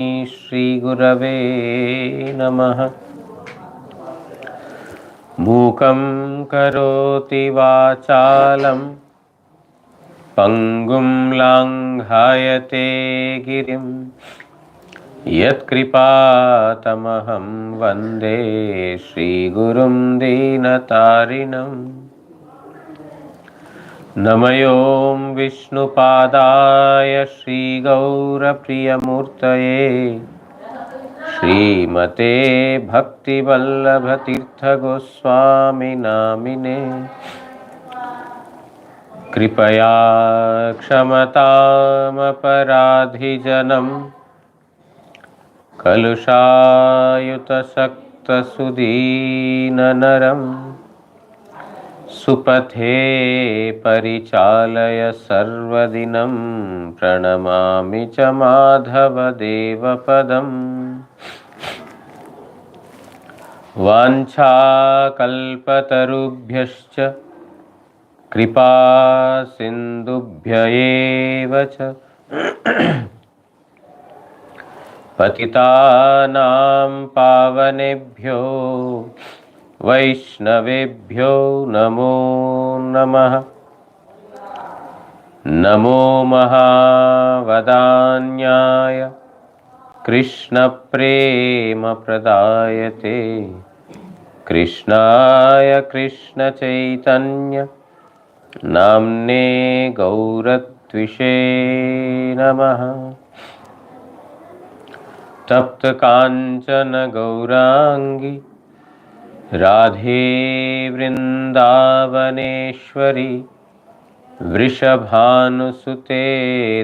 श्री गुरवे नमः। मूकं करोति वाचालं पंगुं लांघयते गिरिं यत्कृपातमहं वन्दे श्रीगुरुं दीनतारिणम्। नमयों विष्णुपादाय श्रीगौरप्रियमूर्तये श्रीमते भक्तिवल्लभतीर्थगोस्वामिनामिने। कृपया क्षमतामपराधिजनं कलुषायुतसक्तसुदीननरं सुपथे परिचालय सर्वदिनं प्रणमामि च माधवदेवपदम्। वाञ्छाकल्पतरुभ्यश्च कृपा सिन्धुभ्य एव च पतितानां पावनेभ्यो वैष्णवेभ्यो नमो नमः। नमो महावदान्याय कृष्णप्रेमप्रदायते कृष्णाय कृष्णचैतन्य नाम्ने गौरत्विषे नमः। तप्तकाञ्चन गौराङ्गी राधे वृन्दावनेश्वरी वृषभानुसुते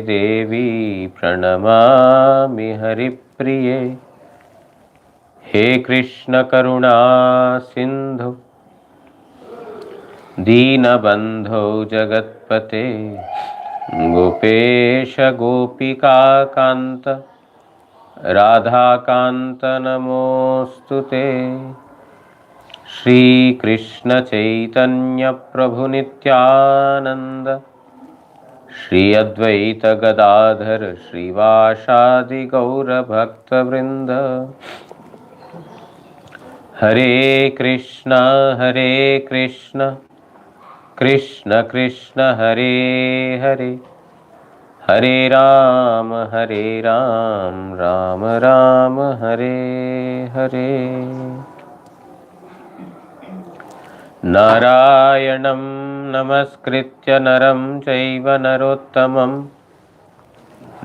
देवी प्रणमामि हरिप्रिये। हे कृष्ण करुणा सिन्धु दीनबन्धो जगत्पते गोपेश गोपिकान्त राधाकान्त नमोऽस्तुते। श्रीकृष्ण चैतन्य प्रभु नित्यानंद श्री अद्वैत गदाधर श्रीवासादि गौर भक्तवृंद। हरे कृष्ण कृष्ण कृष्ण हरे हरे हरे राम राम राम हरे हरे। नारायणं नमस्कृत्य नरं चैव नरोत्तमं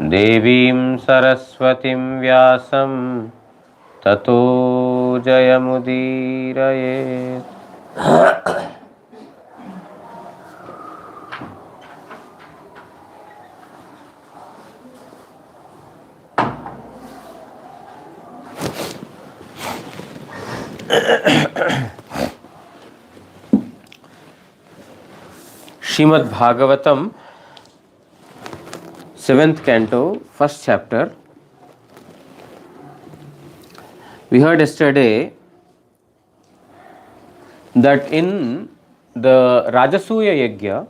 देवीं सरस्वतीं व्यासं ततो जयमुदीरयेत्। Shrimad Bhagavatam, 7th canto, 1st chapter. We heard yesterday that in the Rajasuya Yajna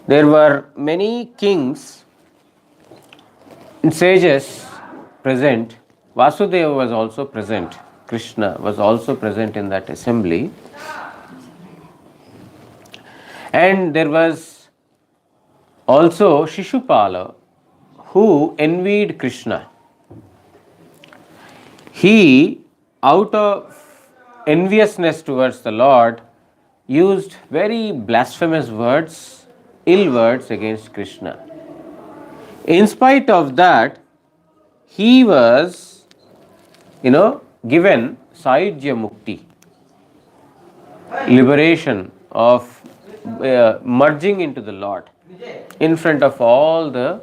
there were many kings and sages present. Vasudeva was also present. Krishna was also present in that assembly. And there was also Shishupala who envied Krishna. He, out of enviousness towards the Lord, used very blasphemous words, ill words against Krishna. In spite of that, he was, given Saidya Mukti, liberation of merging into the Lord in front of all the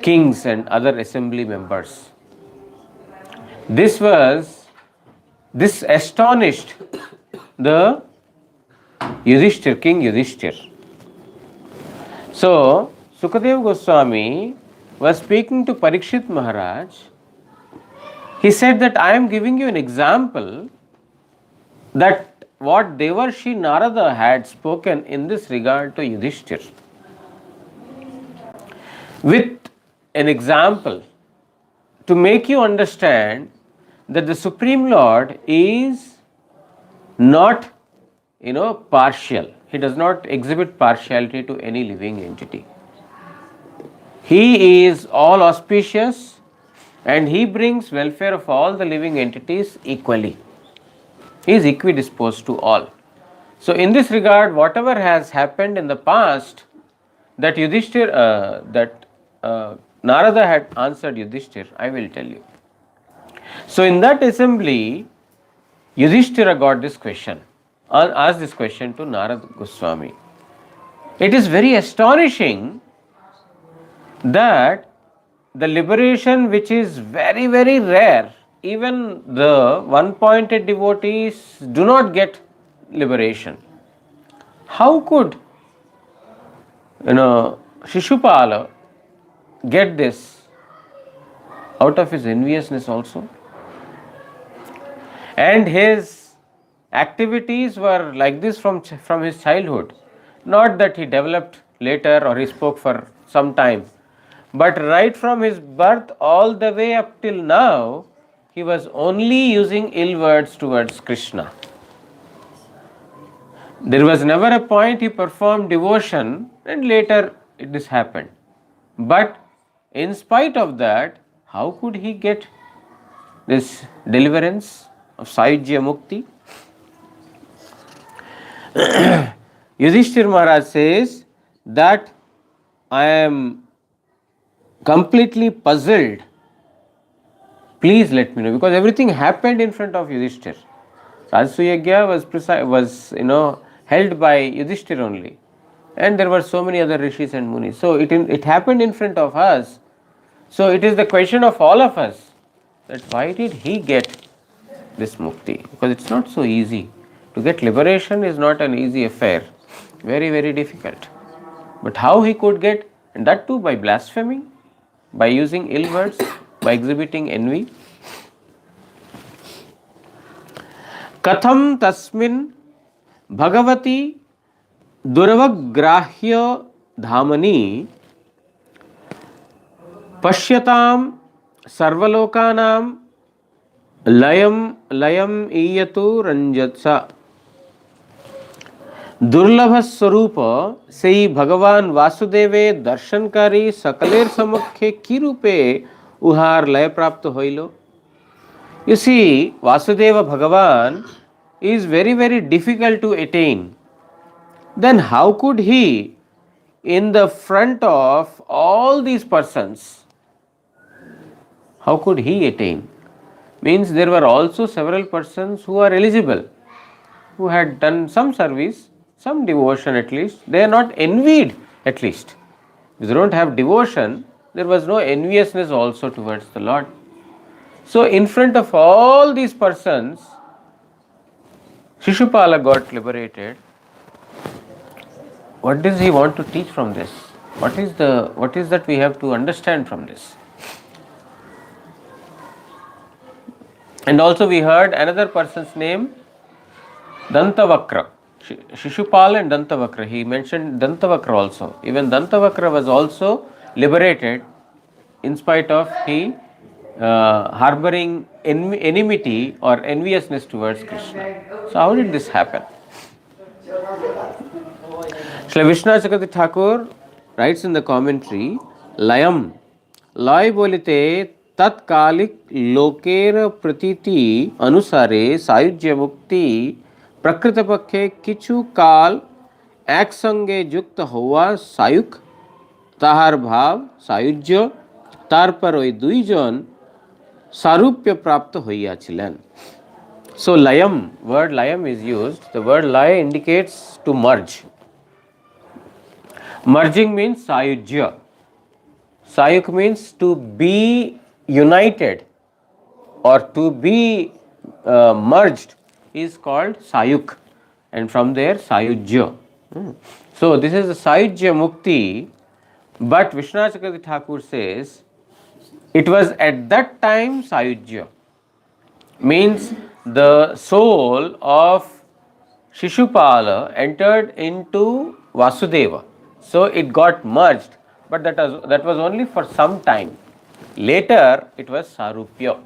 kings and other assembly members. This astonished the King Yudhistira. So Sukadeva Goswami was speaking to Parikshit Maharaj. He said that I am giving you an example that what Devarshi Narada had spoken in this regard to Yudhishthira. With an example to make you understand that the Supreme Lord is not, partial. He does not exhibit partiality to any living entity. He is all auspicious and he brings welfare of all the living entities equally. He is equidisposed to all. So in this regard, whatever has happened in the past, that Narada had answered Yudhishthira, I will tell you. So in that assembly, Yudhishthira got this question, asked this question to Narada Goswami. It is very astonishing that the liberation which is very, very rare, even the one-pointed devotees do not get liberation. How could Shishupala get this out of his enviousness also? And his activities were like this from his childhood. Not that he developed later or he spoke for some time, but right from his birth all the way up till now, he was only using ill words towards Krishna. There was never a point he performed devotion and later this happened. But in spite of that, how could he get this deliverance of Sayujya Mukti? Yudhishthira Maharaj says that I am completely puzzled. Please let me know, because everything happened in front of Yudhishthira. Rajasuyagya was held by Yudhishthira only, and there were so many other rishis and munis. So it happened in front of us. So it is the question of all of us that why did he get this mukti? Because it's not so easy. To get liberation is not an easy affair. Very, very difficult. But how he could get, and that too by blaspheming, by using ill words, by exhibiting envy. Katham tasmin bhagavati duravagrahya dhamani pashyatam sarvalokanam layam iyatu ranjatsa. दुर्लभ स्वरूप से ही भगवान वासुदेवे दर्शनकारी सकलेर समक्षे की रूपे उहार लय प्राप्त होइलो. You see, Vasudeva Bhagavan is very, very difficult to attain. Then how could he, in the front of all these persons, how could he attain? Means there were also several persons who are eligible, who had done some service, some devotion at least. They are not envied at least. If they don't have devotion, there was no enviousness also towards the Lord. So in front of all these persons, Shishupala got liberated. What does he want to teach from this? What is that we have to understand from this? And also we heard another person's name, Dantavakra. Shishupal and Dantavakra. He mentioned Dantavakra also. Even Dantavakra was also liberated in spite of he harboring enmity or enviousness towards Krishna. So how did this happen? Srila Vishnu Chakravarti Thakur writes in the commentary, Layam, Lay bolite तत्कालिक लोकेर प्रतीति अनुसारे सायुज्य मुक्ति प्रकृतपक्षे किछु काल एक संगे युक्त हुआ सायुक ताहार भाव सायुज्य तारपर ओई दुईजन सारूप्य प्राप्त होइयाछिलेन. So layam, word layam is used. The word lay indicates to merge. Merging means sayujya. Sayuk means to be united or to be merged is called sayuk, and from there sayujya. So this is the sayujya mukti, but Vishnu Chakravarti Thakur says it was at that time sayujya, means the soul of Shishupala entered into Vasudeva, so it got merged, but that was only for some time. Later it was Sarupya.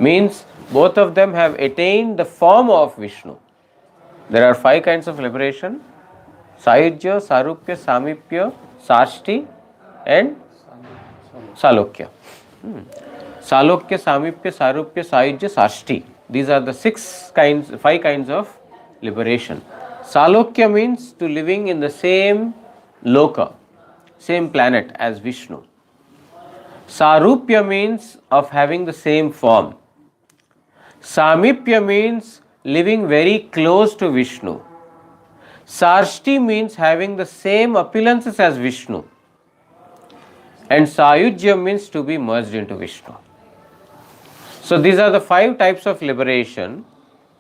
Means both of them have attained the form of Vishnu. There are 5 kinds of liberation: Sayujya, Sarupya, Samipya, Sashti and Salokya. Salokya, Samipya, Sarupya, Sayujya, Sashti. These are the 5 kinds of liberation. Salokya means to living in the same loka, same planet as Vishnu. Sarupya means of having the same form. Samipya means living very close to Vishnu. Sarshti means having the same appearances as Vishnu. And Sayujya means to be merged into Vishnu. So these are the 5 types of liberation.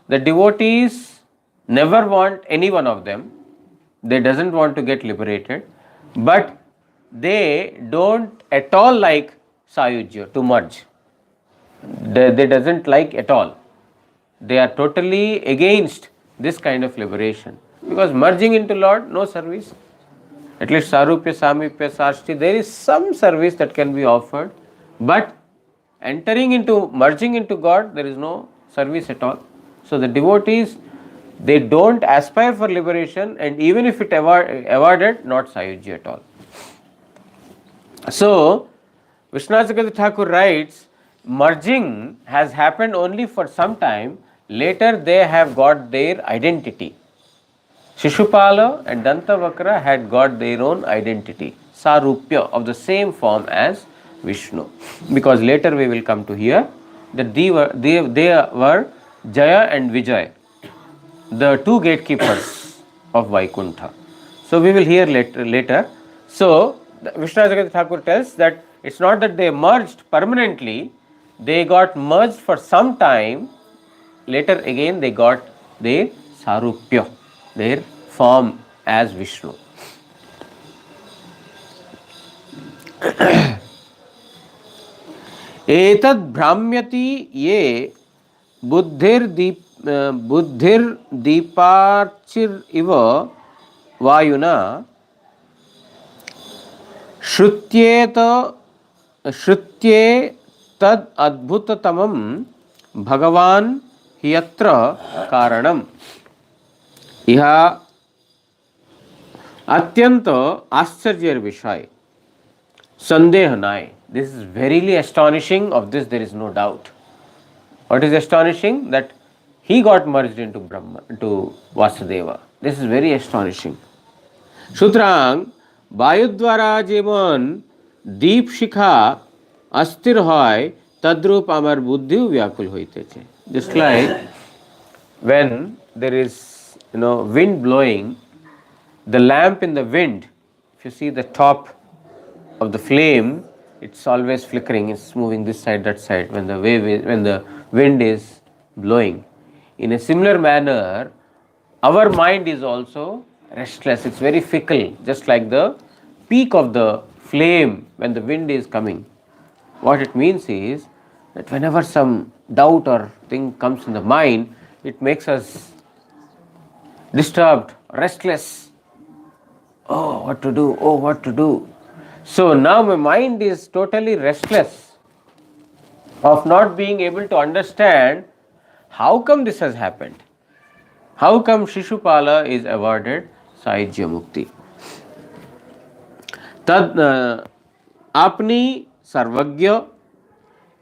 The devotees never want any one of them. They doesn't want to get liberated, but they don't at all like Sayujya, to merge. They doesn't like at all. They are totally against this kind of liberation, because merging into Lord, no service. At least Sarupya, Samipya, Sashti, there is some service that can be offered, but merging into God, there is no service at all. So the devotees, they don't aspire for liberation, and even if it awarded, not Sayujya at all. So Vishwanath Thakur writes, merging has happened only for some time. Later they have got their identity. Shishupala and Dantavakra had got their own identity, Sarupya, of the same form as Vishnu. Because later we will come to hear that they were Jaya and Vijay, the 2 gatekeepers of Vaikuntha. So we will hear later. So Vishwanath Thakur tells that it's not that they merged permanently, they got merged for some time. Later again they got their Sarupya, their form as Vishnu. Etad bhramyati ye buddhir deeparchir iva vayuna shrutye tad adbhutatamam bhagavan yatra karanam iha atyanta ascharya vishaya sandeha nai. This is verily astonishing. Of this there is no doubt. What is astonishing? That he got merged into Brahma, into Vasudeva. This is very astonishing. Sutrang Vayudvara jevan deep shikha astir hoy tadrup amar buddhi vyakul hoiteche. Just like when there is wind blowing, the lamp in the wind, if you see the top of the flame, it's always flickering, it's moving this side, that side when the wind is blowing. In a similar manner, our mind is also restless, it's very fickle, just like the peak of the flame when the wind is coming. What it means is that whenever some doubt or thing comes in the mind, it makes us disturbed, restless. Oh, what to do? Oh, what to do? So now my mind is totally restless of not being able to understand how come this has happened. How come Shishupala is awarded Sahyajya Mukti? Tad apni sarvagya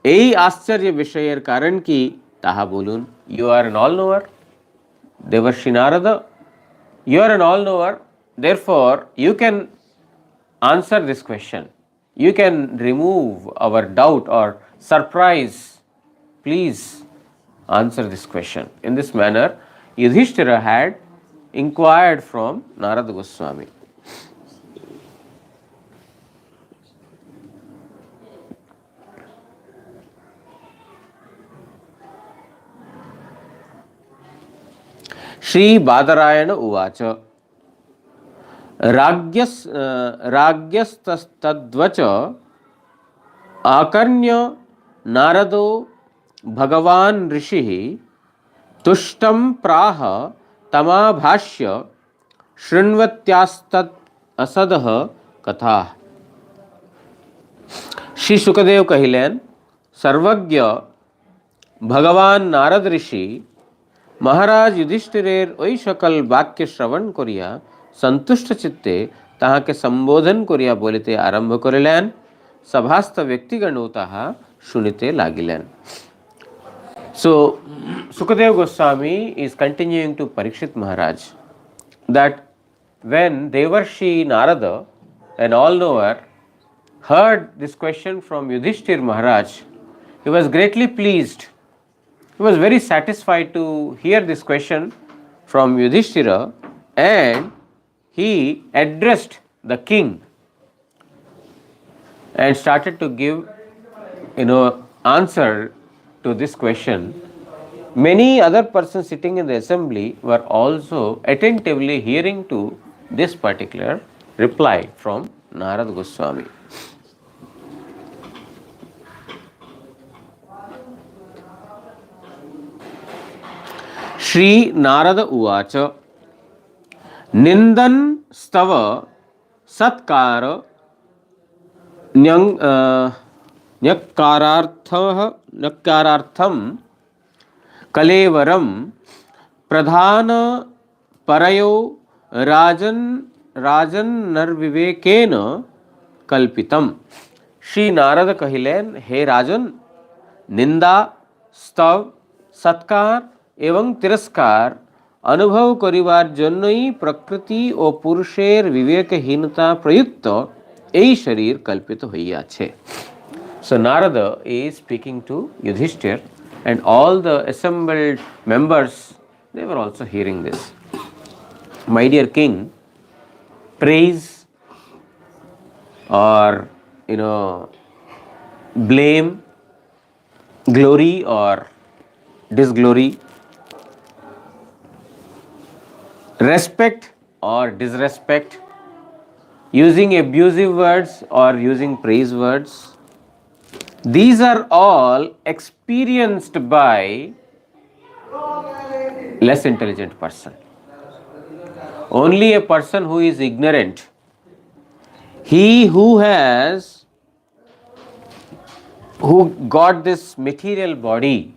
ei आश्चर्य विषयर कारण की ताहा बोलून. You are an all-knower, Devarshi Narada. You are an all-knower. Therefore, you can answer this question. You can remove our doubt or surprise. Please answer this question. In this manner, Yudhistira had inquired from Narada Goswami. Shri Badarayana Uvacha Ragyastadvacha Akarnya Narado Bhagavan Rishihi Tushtam Praha Tamabhashya Shrinvatyastad Asadaha Katha. Shri Sukhdev कहिलेन, सर्वज्ञ भगवान नारद ऋषि महाराज युधिष्ठिरेर ओई सकल वाक्य श्रवण करिया सन्तुष्ट चित्ते ताहाके सम्बोधन करिया बोलिते आरम्भ करिलेन। सभास्थ व्यक्तिगणो ताहा शुनिते लागिलेन। So Sukadeva Goswami is continuing to Parikshit Maharaj that when Devarshi Narada, an all-knower, heard this question from Yudhishthir Maharaj, he was greatly pleased. He was very satisfied to hear this question from Yudhishthira, and he addressed the king and started to give answer to this question. Many other persons sitting in the assembly were also attentively hearing to this particular reply from Narada Goswami. Shri Narad उवाच निंदन स्तव सत्कार न्यक्कारार्थम कलेवरम प्रधान परयो राजन नरविवेकेन कल्पितम। श्री नारद कहिलेन, हे राजन, निंदा, स्तव, सत्कार एवं तिरस्कार अनुभव करिवार जन्यई प्रकृति और पुरुषेर विवेकहीनता प्रयुक्त এই शरीर कल्पित হইয়াছে। So Narada is speaking to Yudhishthir, and all the assembled members, they were also hearing this. My dear king, praise or blame, glory or disglory, respect or disrespect, using abusive words or using praise words, these are all experienced by less intelligent person. Only a person who is ignorant, he who got this material body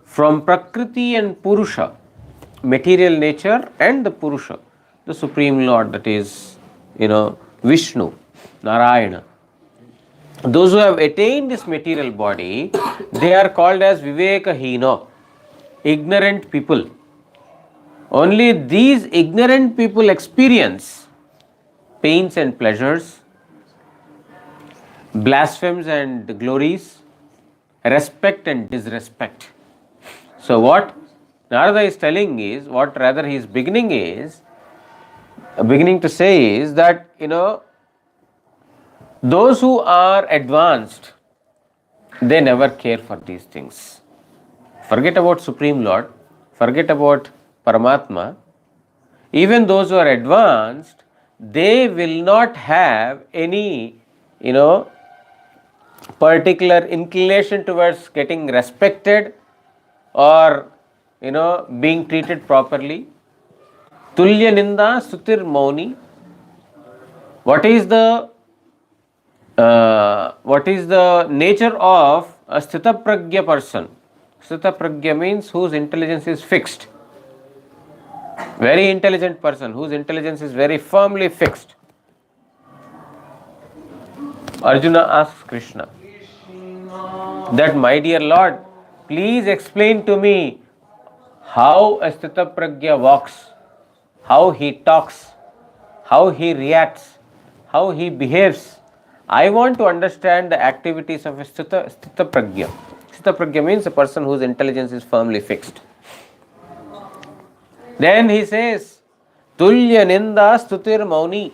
from Prakriti and Purusha, material nature and the Purusha, the Supreme Lord, that is Vishnu, Narayana. Those who have attained this material body, they are called as Vivekahina, ignorant people. Only these ignorant people experience pains and pleasures, blasphemies and glories, respect and disrespect. So what Narada is telling is, what rather he is beginning to say is that those who are advanced, they never care for these things. Forget about Supreme Lord, forget about Paramatma. Even those who are advanced, they will not have any particular inclination towards getting respected or being treated properly. Tulya ninda sutir mauni. What is the nature of a sthita pragya person? Sthita pragya means whose intelligence is fixed. Very intelligent person whose intelligence is very firmly fixed. Arjuna asks Krishna that, my dear Lord, please explain to me how a sthita pragya walks, how he talks, how he reacts, how he behaves. I want to understand the activities of a sthita pragya. Sthita pragya means a person whose intelligence is firmly fixed. Then he says, Tulya ninda stutir mauni.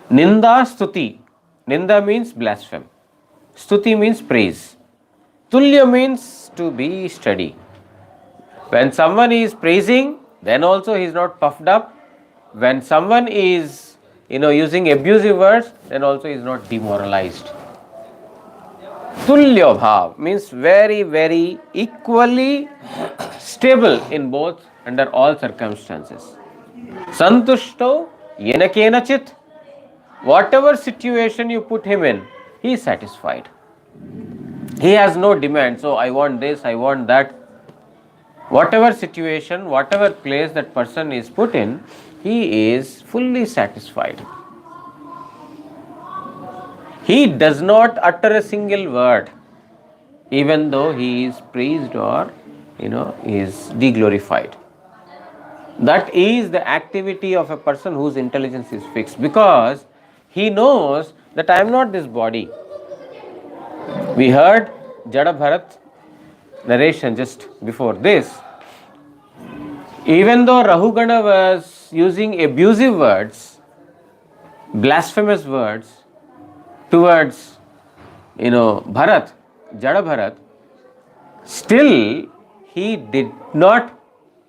Ninda stuti. Ninda means blasphemy. Stuti means praise. Tulya means to be steady. When someone is praising, then also he is not puffed up. When someone is using abusive words, then also he is not demoralized. Tulya bhav means very, very equally stable in both under all circumstances. Santushto yena kenachit Whatever situation you put him in, he is satisfied. He has no demand. So I want this, I want that. Whatever situation, whatever place that person is put in, he is fully satisfied. He does not utter a single word, even though he is praised or is deglorified. That is the activity of a person whose intelligence is fixed, because he knows that I am not this body. We heard Jada Bharat narration just before this. Even though Rahugana was using abusive words, blasphemous words towards Bharat, Jada Bharat, still he did not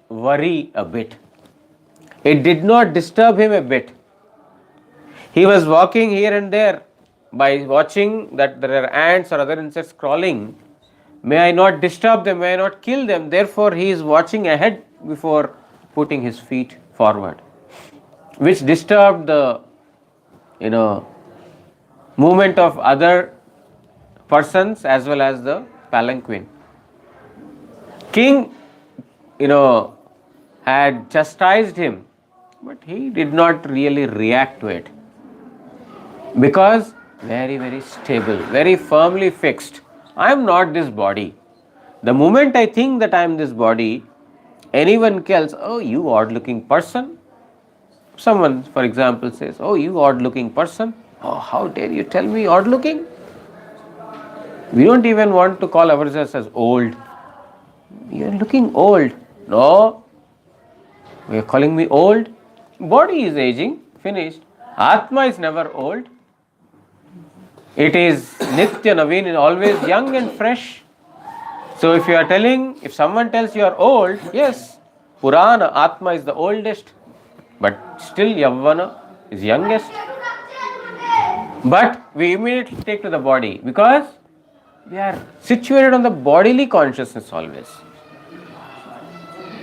worry a bit. It did not disturb him a bit. He was walking here and there by watching that there are ants or other insects crawling. May I not disturb them, may I not kill them. Therefore, he is watching ahead before putting his feet forward, which disturbed the movement of other persons as well as the palanquin. King had chastised him, but he did not really react to it, because very, very stable, very firmly fixed. I am not this body. The moment I think that I am this body, anyone else, oh, you odd looking person. Someone, for example, says, oh, you odd looking person. Oh, how dare you tell me odd looking? We don't even want to call ourselves as old. You are looking old. No, you are calling me old. Body is aging, finished. Atma is never old. It is Nitya Naveen, always young and fresh. So if someone tells you are old, yes, Purana, Atma is the oldest, but still Yavana is youngest. But we immediately take to the body, because we are situated on the bodily consciousness always.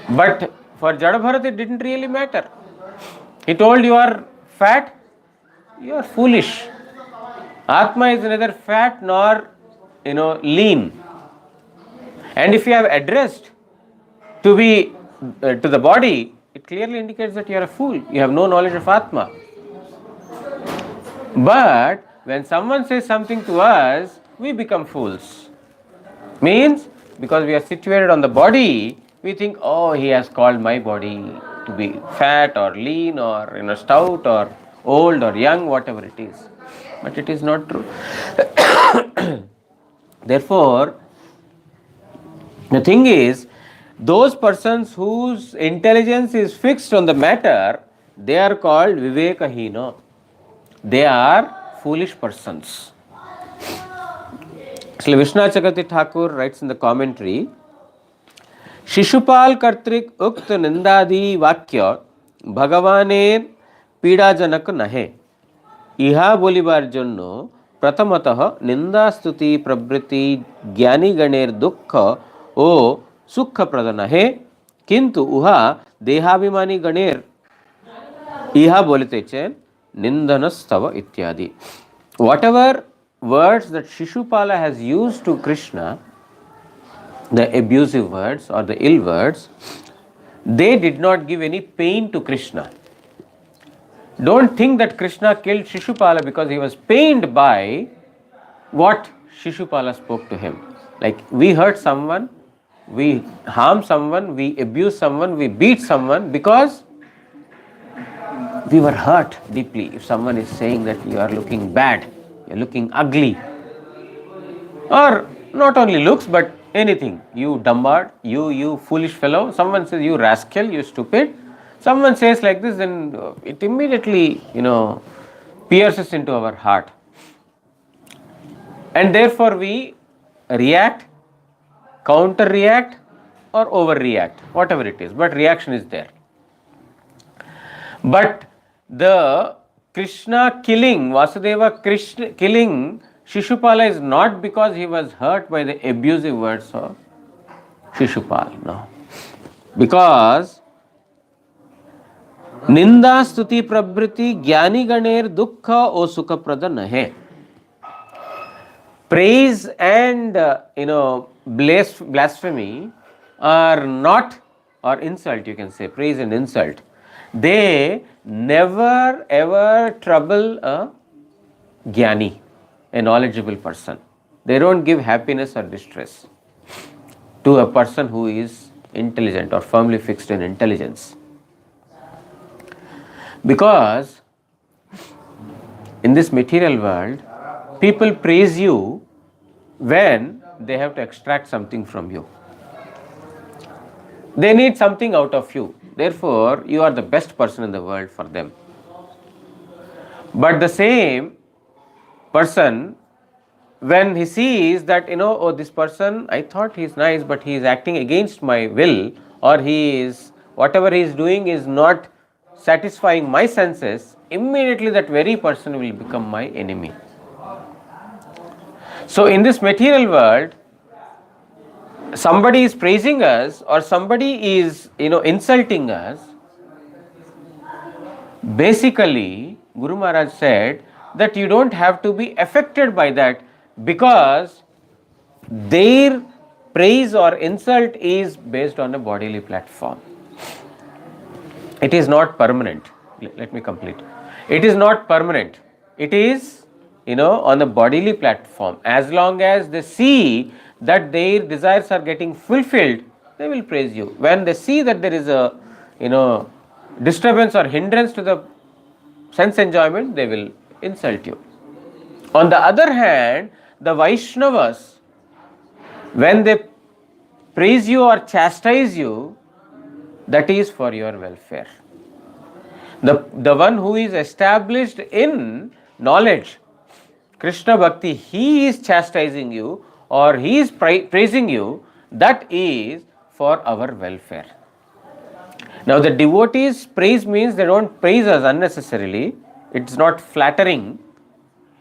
But for Jada Bharat, it didn't really matter. He told, you are fat, you are foolish. Atma is neither fat nor lean. And if you have addressed to the body, it clearly indicates that you are a fool. You have no knowledge of Atma. But when someone says something to us, we become fools. Means, because we are situated on the body, we think, oh, he has called my body to be fat or lean or stout or old or young, whatever it is. But it is not true. Therefore, the thing is, those persons whose intelligence is fixed on the matter, they are called Vivekahina. They are foolish persons. So Vishwanath Chakravarti Thakur writes in the commentary, Shishupal Kartrik Ukt Nindadi Vakya Bhagavaner Pidajanak Nahe. इहा बोलिबार जन्नो प्रथमतः निंदा स्तुति प्रवृत्ति ज्ञानी गणेर दुख ओ सुख प्रदन है, किंतु उहा देहाभिमानी गणेर इहा बोलते चेन निंदन स्तव इत्यादि. Whatever words that Shishupala has used to Krishna, the abusive words or the ill words, they did not give any pain to Krishna. Don't think that Krishna killed Shishupala because he was pained by what Shishupala spoke to him. Like, we hurt someone, we harm someone, we abuse someone, we beat someone because we were hurt deeply. If someone is saying that you are looking bad, you are looking ugly, or not only looks but anything, you dumbard, you foolish fellow, someone says you rascal, you stupid, someone says like this, then it immediately, pierces into our heart. And therefore we react, counter-react or overreact, whatever it is, but reaction is there. But the Krishna killing, Vasudeva Krishna killing Shishupala is not because he was hurt by the abusive words of Shishupal, no. Because Ninda stuti prabriti gyani ganer dukkha o sukha prada nahe. Praise and blasphemy are not, or insult you can say, praise and insult, they never ever trouble a gyani, a knowledgeable person. They don't give happiness or distress to a person who is intelligent or firmly fixed in intelligence. Because in this material world, people praise you when they have to extract something from you. They need something out of you. Therefore, you are the best person in the world for them. But the same person, when he sees that, oh, this person, I thought he is nice, but he is acting against my will, or whatever he is doing is not satisfying my senses, immediately that very person will become my enemy. So, in this material world, somebody is praising us or somebody is insulting us. Basically, Guru Maharaj said that you don't have to be affected by that, because their praise or insult is based on a bodily platform. It is not permanent. Let me complete. It is not permanent. It is on a bodily platform. As long as they see that their desires are getting fulfilled, they will praise you. When they see that there is a disturbance or hindrance to the sense enjoyment, they will insult you. On the other hand, the Vaishnavas, when they praise you or chastise you, that is for your welfare. The one who is established in knowledge, Krishna Bhakti, he is chastising you or he is praising you, that is for our welfare. Now the devotees' praise means they don't praise us unnecessarily. It's not flattering.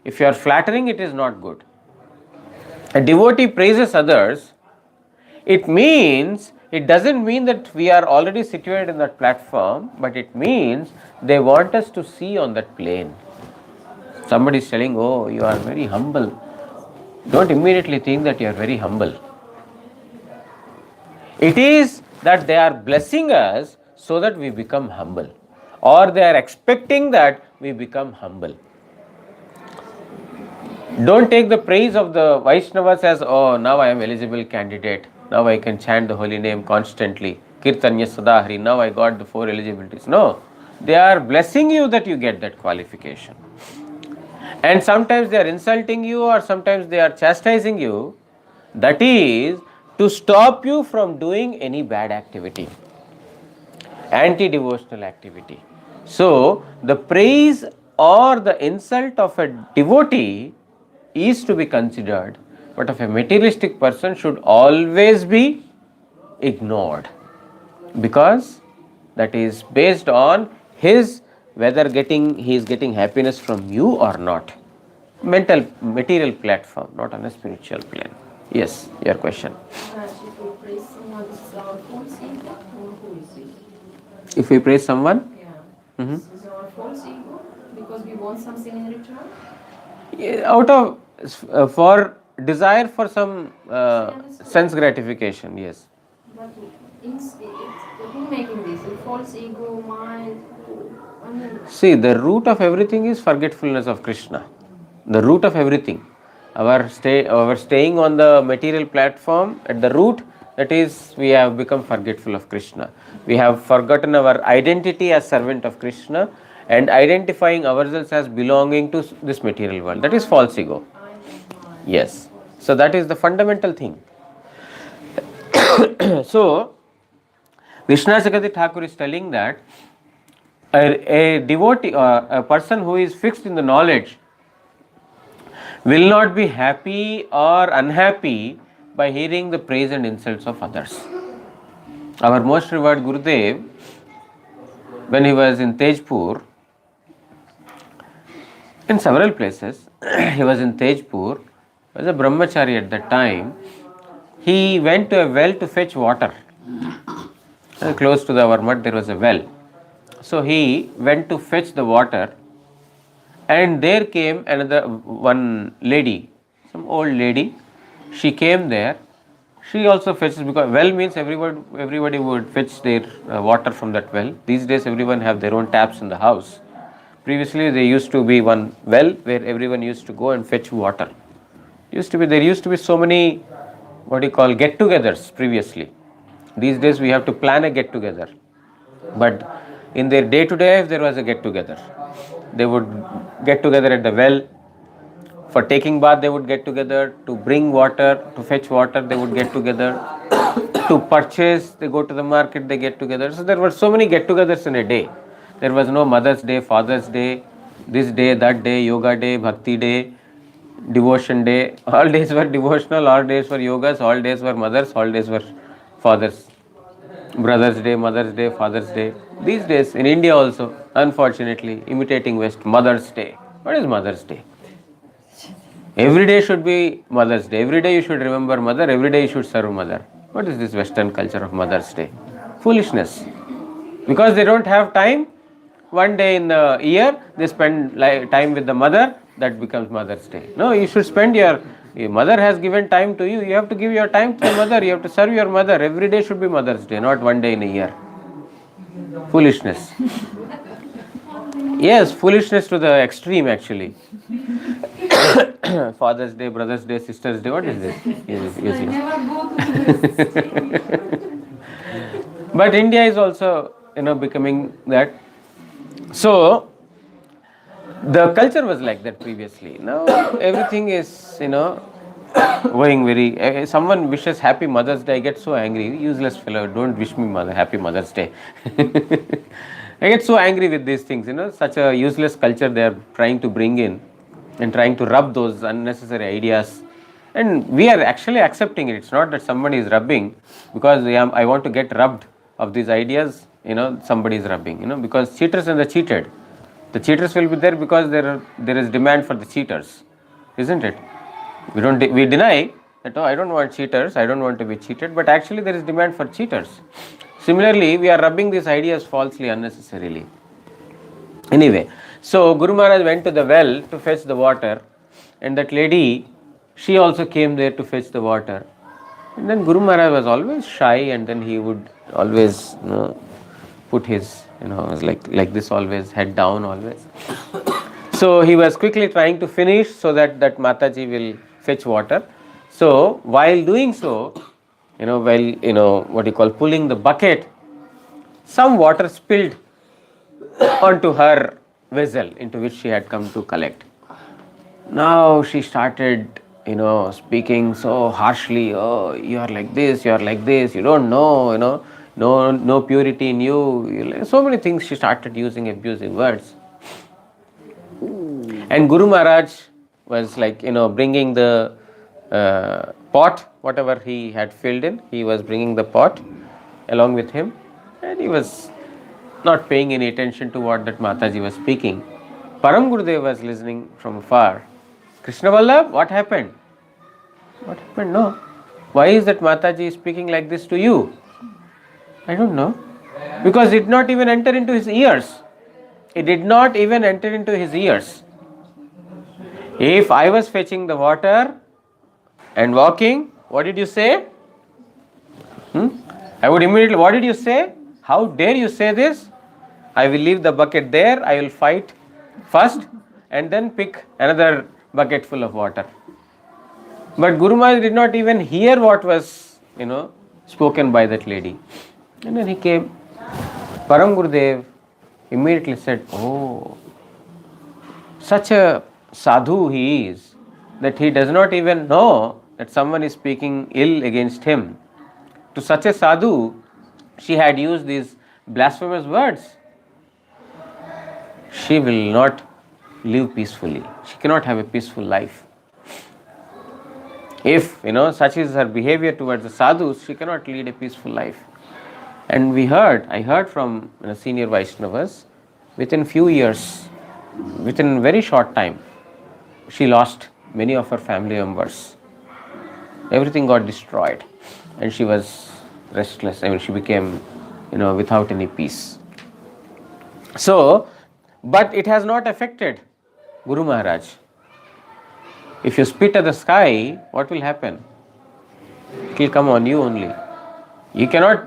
If you are flattering, it is not good. A devotee praises others, it doesn't mean that we are already situated in that platform, but it means they want us to see on that plane. Somebody is telling, oh, you are very humble. Don't immediately think that you are very humble. It is that they are blessing us so that we become humble, or they are expecting that we become humble. Don't take the praise of the Vaishnavas as, oh, now I am eligible candidate. Now I can chant the holy name constantly. Kirtanya Sadahari. Now I got the 4 eligibilities. No, they are blessing you that you get that qualification. And sometimes they are insulting you or sometimes they are chastising you. That is to stop you from doing any bad activity, anti-devotional activity. So, the praise or the insult of a devotee is to be considered, but of a materialistic person should always be ignored, because that is based on his whether he is getting happiness from you or not. Material platform, not on a spiritual plane. Yes, your question. If we praise someone, This is our false ego because we want something in return. Out of for desire for some sense gratification, yes. But who making this? A false ego, mind? See, the root of everything is forgetfulness of Krishna. The root of everything. Our staying on the material platform, at the root, that is, we have become forgetful of Krishna. We have forgotten our identity as servant of Krishna and identifying ourselves as belonging to this material world. That is false ego. Yes. So that is the fundamental thing. So, Vishnasakati Thakur is telling that a devotee or a person who is fixed in the knowledge will not be happy or unhappy by hearing the praise and insults of others. Our most revered Gurudev, when he was in Tejpur, in several places, he was in Tejpur, he was a brahmachari at that time. He went to a well to fetch water. Close to our mud there was a well. So he went to fetch the water, and there came another one lady, some old lady. She came there. She also fetches, because well means everybody would fetch their water from that well. These days everyone have their own taps in the house. Previously there used to be one well where everyone used to go and fetch water. There used to be so many, what do you call, get-togethers previously. These days we have to plan a get-together. But in their day-to-day life there was a get-together. They would get together at the well. For taking bath they would get together. To bring water, to fetch water they would get together. To purchase, they go to the market, they get together. So there were so many get-togethers in a day. There was no Mother's Day, Father's Day, this day, that day, Yoga Day, Bhakti Day, Devotion Day. All days were devotional, all days were yogas, all days were mothers, all days were fathers. Brother's Day, Mother's Day, Father's Day. These days in India also, unfortunately, imitating West, Mother's Day. What is Mother's Day? Every day should be Mother's Day. Every day you should remember mother. Every day you should serve mother. What is this Western culture of Mother's Day? Foolishness. Because they don't have time, one day in the year they spend time with the mother, that becomes Mother's Day. No, you should spend your mother has given time to you. You have to give your time to your mother. You have to serve your mother. Every day should be Mother's Day, not one day in a year. Foolishness. Yes, foolishness to the extreme actually. Father's Day, Brother's Day, Sister's Day, what is this? I never go to this. But India is also, becoming that. So, the culture was like that previously. Now, everything is, going very, someone wishes Happy Mother's Day, I get so angry. Useless fellow, don't wish me Happy Mother's Day. I get so angry with these things, such a useless culture they are trying to bring in and trying to rub those unnecessary ideas. And we are actually accepting it. It's not that somebody is rubbing because I want to get rubbed of these ideas, somebody is rubbing, because cheaters and the cheated. The cheaters will be there because there is demand for the cheaters, isn't it? We deny that, I don't want cheaters, I don't want to be cheated, but actually there is demand for cheaters. Similarly, we are rubbing these ideas falsely, unnecessarily. Anyway, so Guru Maharaj went to the well to fetch the water, and that lady, she also came there to fetch the water. And then Guru Maharaj was always shy, and then he would always put his, like this always, head down always. So he was quickly trying to finish so that Mataji will fetch water. So while doing so, while, pulling the bucket, some water spilled onto her vessel into which she had come to collect. Now she started, speaking so harshly. Oh, you are like this, you don't know, no purity in you. So many things she started using abusive words. And Guru Maharaj was bringing the pot, whatever he had filled in, he was bringing the pot along with him, and he was not paying any attention to what that Mataji was speaking. Param Gurudev was listening from afar. Krishna Vallabh, what happened? What happened? No. Why is that Mataji speaking like this to you? I don't know. Because it did not even enter into his ears. It did not even enter into his ears. If I was fetching the water and walking, what did you say? I would immediately, what did you say? How dare you say this? I will leave the bucket there, I will fight first and then pick another bucket full of water. But Guru Maharaj did not even hear what was, spoken by that lady. And then he came. Param Gurudev immediately said, oh, such a sadhu he is, that he does not even know that someone is speaking ill against him. To such a sadhu, she had used these blasphemous words. She will not live peacefully. She cannot have a peaceful life. If, such is her behavior towards the sadhus, she cannot lead a peaceful life. And I heard from senior Vaishnavas, within few years, within very short time, she lost many of her family members. Everything got destroyed and she was restless. She became, without any peace. So, but it has not affected Guru Maharaj. If you spit at the sky, what will happen? It will come on you only. You cannot,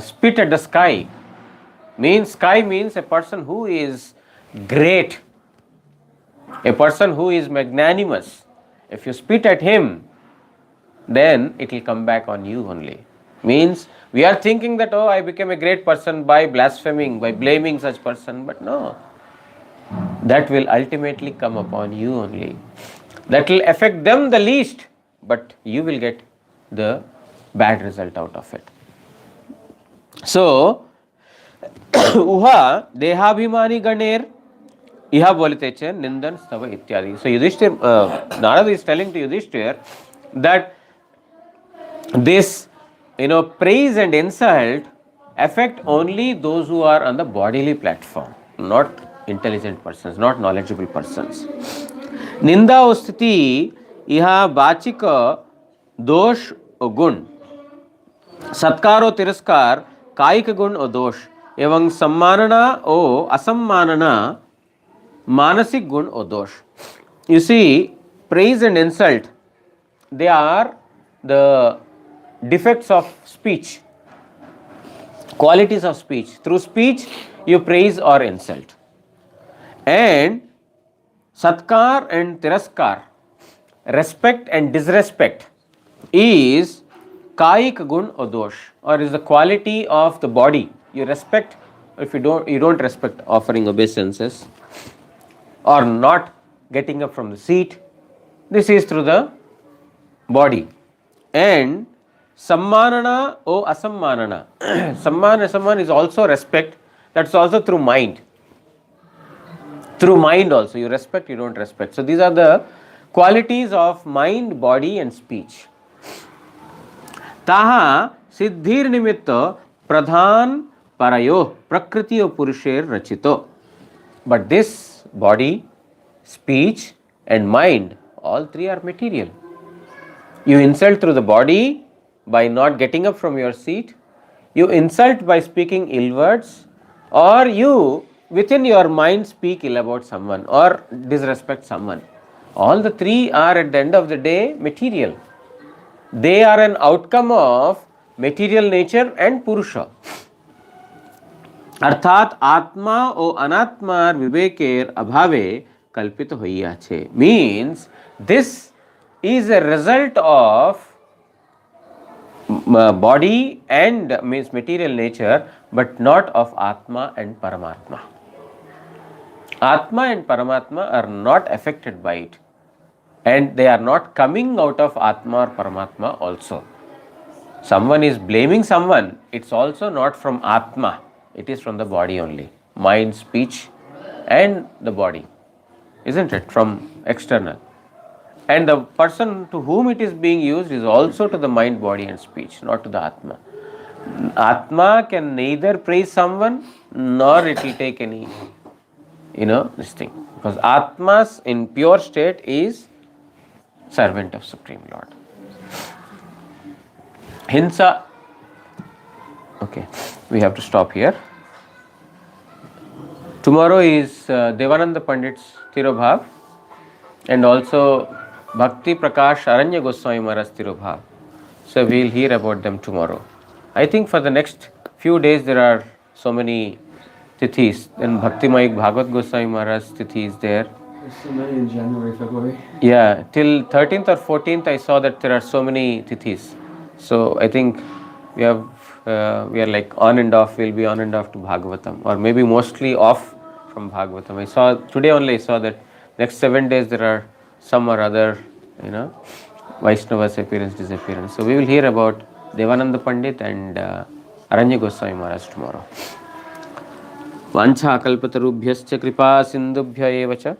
spit at the sky. Sky means a person who is great, a person who is magnanimous. If you spit at him, then it will come back on you only. We are thinking that, oh, I became a great person by blaspheming, by blaming such person, but no. That will ultimately come upon you only. That will affect them the least, but you will get the bad result out of it. So, uha dehabhimani ganer iha bolite chen nindan stava ityadi. So Yudhishthir, Narada is telling to Yudhishthir that this, praise and insult affect only those who are on the bodily platform, not intelligent persons, not knowledgeable persons. Ninda और स्थिति यह वाचिक दोष और गुण, सत्कार और तिरस्कार कायिक गुण और दोष, एवं सम्मानना और असम्मानना मानसिक गुण और दोष. You see, praise and insult, they are the defects of speech, qualities of speech. Through speech, you praise or insult. And satkar and tiraskar, respect and disrespect, is kayik gun or dosh, or is the quality of the body. You respect, if you don't respect offering obeisances or not getting up from the seat. This is through the body. And sammanana or asammanana. Samman is also respect. That's also through mind. Through mind also. You respect, you don't respect. So these are the qualities of mind, body and speech. Taha siddhir nimitta pradhan parayo prakriti o purusher rachito. But this body, speech and mind, all three are material. You insult through the body by not getting up from your seat. You insult by speaking ill words, or you within your mind speak ill about someone or disrespect someone. All the three are at the end of the day material. They are an outcome of material nature and Purusha. अर्थात आत्मा और अनात्मा विवेकेर अभावे कल्पित होइया छे. Means this is a result of body and means material nature, but not of Atma and Paramatma. Atma and Paramatma are not affected by it, and they are not coming out of Atma or Paramatma also. Someone is blaming someone, it's also not from Atma, it is from the body only. Mind, speech and the body, isn't it? From external. And the person to whom it is being used is also to the mind, body and speech, not to the Atma. Atma can neither praise someone nor it will take any, this thing. Because Atma's in pure state is servant of Supreme Lord. Hinsa. Okay, we have to stop here. Tomorrow is Devananda Pandit's Tirobhav and also Bhakti Prakash Aranya Goswami Maharaj's Tirobhav. So we will hear about them tomorrow. I think for the next few days there are so many tithis. Then Bhakti Mayik Bhagavad Goswami Maharaj's tithi is there. There's so many in January, February. Yeah, till 13th or 14th I saw that there are so many tithis. So I think we are like on and off. We'll be on and off to Bhagavatam, or maybe mostly off from Bhagavatam. Today only I saw that next 7 days there are some or other, Vaishnava's appearance, disappearance. So we will hear about Devananda Pandit and Aranya Goswami Maharaj tomorrow. Vancha kalpatarubhyascha kripa sindubhya evacha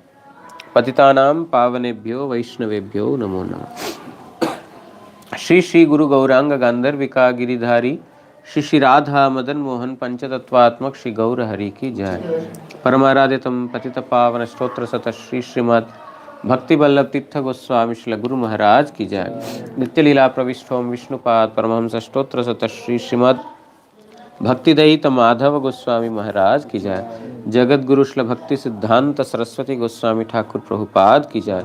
patitanam pavanebhyo vaishnavebhyo namo namah. Shri Shri Guru Gauranga Gandharvika Giridhari Shri Shri Radha Madan Mohan Panchatattvatmak Shri Gaura Hari ki Jai. Paramaraditam Patita Pavana Stotra Sata Shri Srimad Bhakti Vallabh Tirtha Goswami Shri Guru Maharaj ki Jai. Nitya Leela Pravishthom Vishnupad Paramahamsa Stotra Sata Shri Srimad भक्तिदयित Madhav Goswami महाराज की जय। जगत गुरु श्री भक्ति सिद्धांत सरस्वती गोस्वामी ठाकुर प्रभुपाद की जय।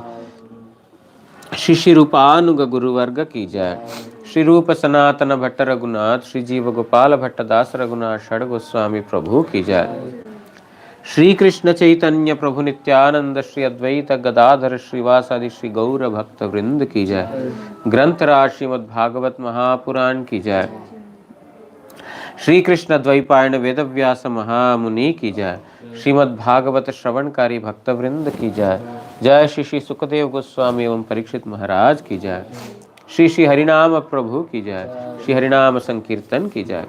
श्री श्री रूपानुग गुरुवर्ग की जय। श्री रूप सनातन भट्ट रघुनाथ श्री जीव गोपाल भट्ट दास रघुनाथ षड गोस्वामी प्रभु की जय। श्री कृष्ण चैतन्य प्रभु नित्यानंद श्री अद्वैत गदाधर श्रीवासादि श्री गौर भक्त वृंद की जय। ग्रंथराज श्रीमद् भागवत महापुराण की जय। श्री कृष्ण द्वैपायन वेदव्यास महामुनि की जय। श्रीमद् भागवत श्रवणकारी भक्त वृंद की जय। जय श्री श्री सुखदेव गोस्वामी एवं परीक्षित महाराज की जय। श्री श्री हरिनाम प्रभु की जय। श्री हरिनाम संकीर्तन की जय।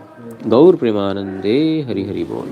गौर प्रेमानंदे हरि हरि बोल।